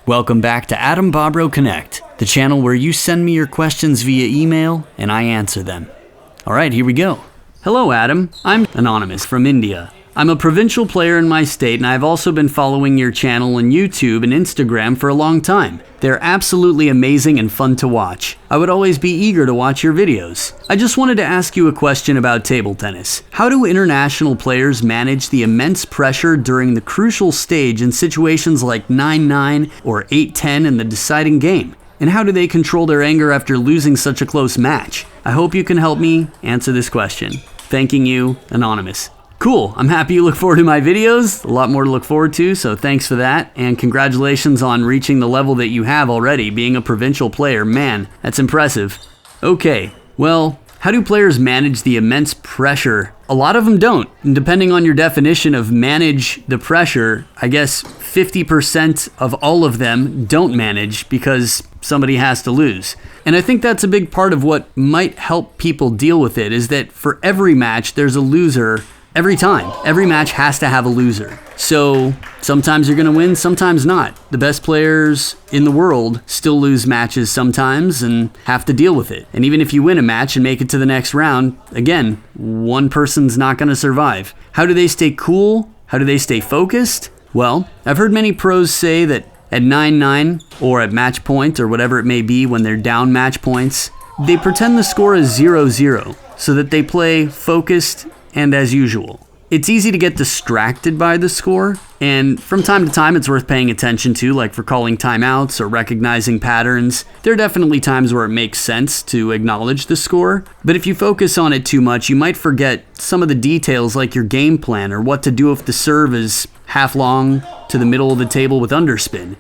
Welcome back to AdamBobrowConnect, the channel where you send me your questions via email and I answer them. Alright, here we go. Hello Adam, I'm Anonymous from India. I'm a provincial player in my state and I've also been following your channel on YouTube and Instagram for a long time. They're absolutely amazing and fun to watch. I would always be eager to watch your videos. I just wanted to ask you a question about table tennis. How do international players manage the immense pressure during the crucial stage in situations like 9-9 or 8-10 in the deciding game? And how do they control their anger after losing such a close match? I hope you can help me answer this question. Thanking you, Anonymous. Cool, I'm happy you look forward to my videos. A lot more to look forward to, so thanks for that. And congratulations on reaching the level that you have already, being a provincial player. Man, that's impressive. Okay, well, how do players manage the immense pressure? A lot of them don't. And depending on your definition of manage the pressure, I guess 50% of all of them don't manage because somebody has to lose. And I think that's a big part of what might help people deal with it, is that for every match, there's a loser. Every time. Every match has to have a loser. So sometimes you're going to win, sometimes not. The best players in the world still lose matches sometimes and have to deal with it. And even if you win a match and make it to the next round, again, one person's not going to survive. How do they stay cool? How do they stay focused? Well, I've heard many pros say that at 9-9 or at match point or whatever it may be when they're down match points, they pretend the score is 0-0 so that they play focused and as usual. It's easy to get distracted by the score, and from time to time it's worth paying attention to, like for calling timeouts or recognizing patterns. There are definitely times where it makes sense to acknowledge the score, but if you focus on it too much, you might forget some of the details like your game plan or what to do if the serve is half long to the middle of the table with underspin.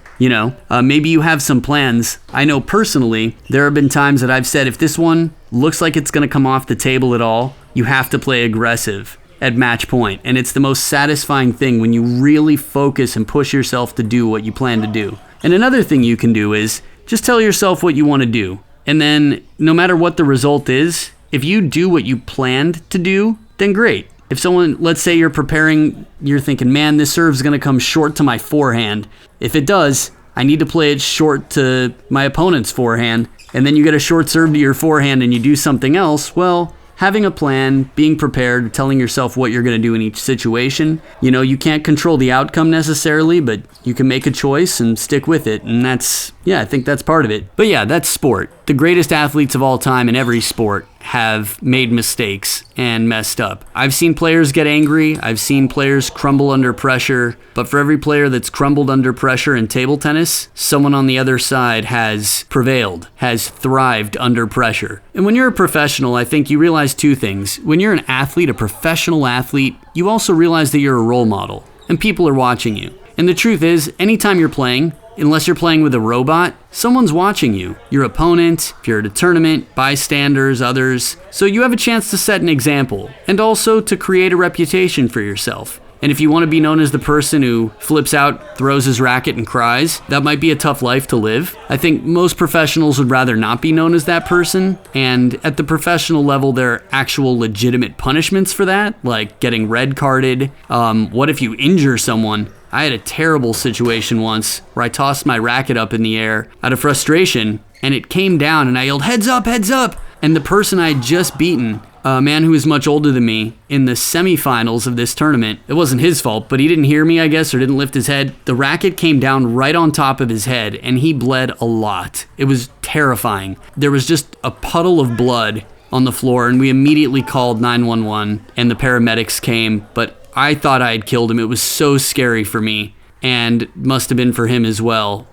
Maybe you have some plans. I know personally, there have been times that I've said if this one looks like it's going to come off the table at all, you have to play aggressive at match point. And it's the most satisfying thing when you really focus and push yourself to do what you plan to do. And another thing you can do is just tell yourself what you want to do. And then no matter what the result is, if you do what you planned to do, then great. If someone, let's say you're preparing, you're thinking, man, this serve's going to come short to my forehand. If it does, I need to play it short to my opponent's forehand. And then you get a short serve to your forehand and you do something else, well, having a plan, being prepared, telling yourself what you're going to do in each situation. You can't control the outcome necessarily, but you can make a choice and stick with it. And I think that's part of it. But yeah, that's sport. The greatest athletes of all time in every sport have made mistakes and messed up. I've seen players get angry. I've seen players crumble under pressure. But for every player that's crumbled under pressure in table tennis, someone on the other side has prevailed, has thrived under pressure. And when you're a professional, I think you realize two things. When you're an athlete, a professional athlete, you also realize that you're a role model and people are watching you. And the truth is, anytime you're playing, unless you're playing with a robot, someone's watching you. Your opponent, if you're at a tournament, bystanders, others. So you have a chance to set an example and also to create a reputation for yourself. And if you want to be known as the person who flips out, throws his racket, and cries, that might be a tough life to live. I think most professionals would rather not be known as that person. And at the professional level, there are actual legitimate punishments for that, like getting red carded. What if you injure someone? I had a terrible situation once where I tossed my racket up in the air out of frustration, and it came down, and I yelled, "Heads up, heads up!" And the person I had just beaten, a man who was much older than me, in the semifinals of this tournament, it wasn't his fault, but he didn't hear me, I guess, or didn't lift his head. The racket came down right on top of his head, and he bled a lot. It was terrifying. There was just a puddle of blood on the floor, and we immediately called 911, and the paramedics came, but I thought I had killed him. It was so scary for me, and must have been for him as well.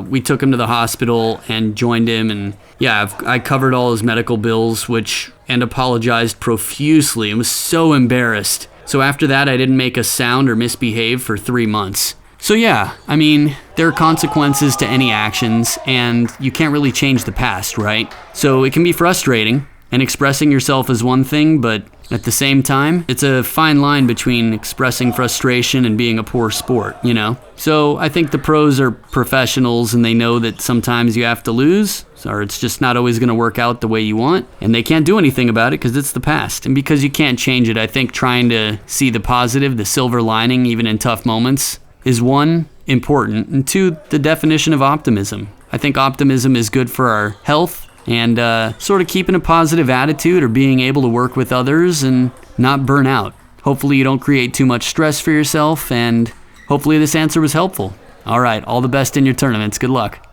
We took him to the hospital and joined him, and I covered all his medical bills, and apologized profusely and was so embarrassed. So after that, I didn't make a sound or misbehave for 3 months. So there are consequences to any actions, and you can't really change the past, right? So it can be frustrating, and expressing yourself is one thing, but at the same time, it's a fine line between expressing frustration and being a poor sport, So I think the pros are professionals and they know that sometimes you have to lose, or it's just not always going to work out the way you want, and they can't do anything about it because it's the past. And because you can't change it, I think trying to see the positive, the silver lining, even in tough moments, is one, important, and 2, the definition of optimism. I think optimism is good for our health and sort of keeping a positive attitude or being able to work with others and not burn out. Hopefully you don't create too much stress for yourself, and hopefully this answer was helpful. All right, all the best in your tournaments. Good luck.